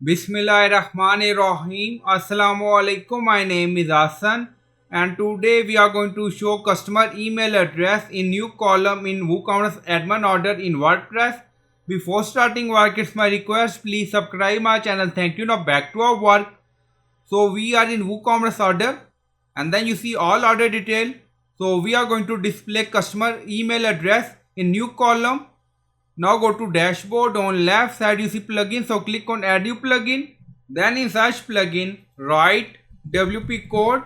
Bismillahirrahmanirrahim. Assalamu alaikum. My name is Hassan and today we are going to show customer email address in new column in WooCommerce admin order in WordPress. Before starting work, it's my request, please subscribe my channel. Thank you. Now back to our work. So we are in WooCommerce order and then you see all order detail. So we are going to display customer email address in new column. Now go to dashboard. On left side you see plugin, so click on add new plugin. Then in search plugin write WP code.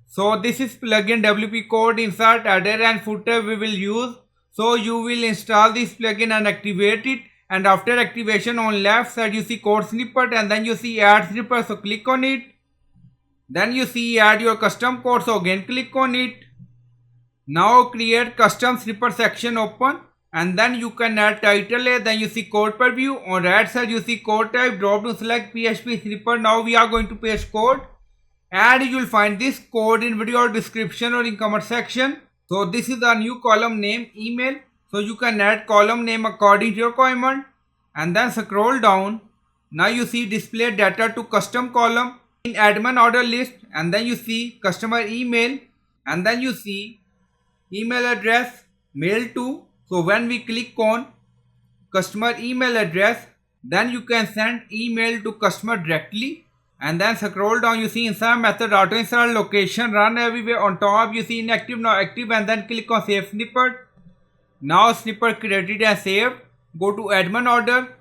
So this is plugin WP code. Insert header and footer we will use. So you will install this plugin and activate it, and after activation on left side you see code snippet and then you see add snippet, so click on it. Then you see add your custom code, so again click on it. Now create custom snippet section open and then you can add title A, then you see code preview. On right side you see code type, drop to select PHP snippet. Now we are going to paste code and you will find this code in video description or in comment section. So this is a new column name email, so you can add column name according to your requirement and then scroll down. Now you see display data to custom column in admin order list and then you see customer email and then you see email address mail to. So when we click on customer email address, then you can send email to customer directly. And then scroll down, you see insert method, auto insert, location, run everywhere. On top you see inactive, now active, and then click on save snippet. Now snippet created and saved. Go to admin order.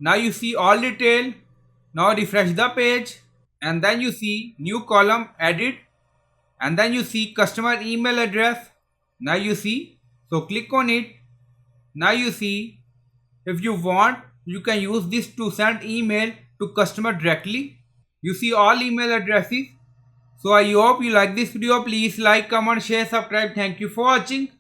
Now you see all detail. Now refresh the page and then you see new column edit and then you see customer email address. Now you see, so click on it. Now you see, if you want you can use this to send email to customer directly. You see all email addresses. So I hope you like this video. Please like, comment, share, subscribe. Thank you for watching.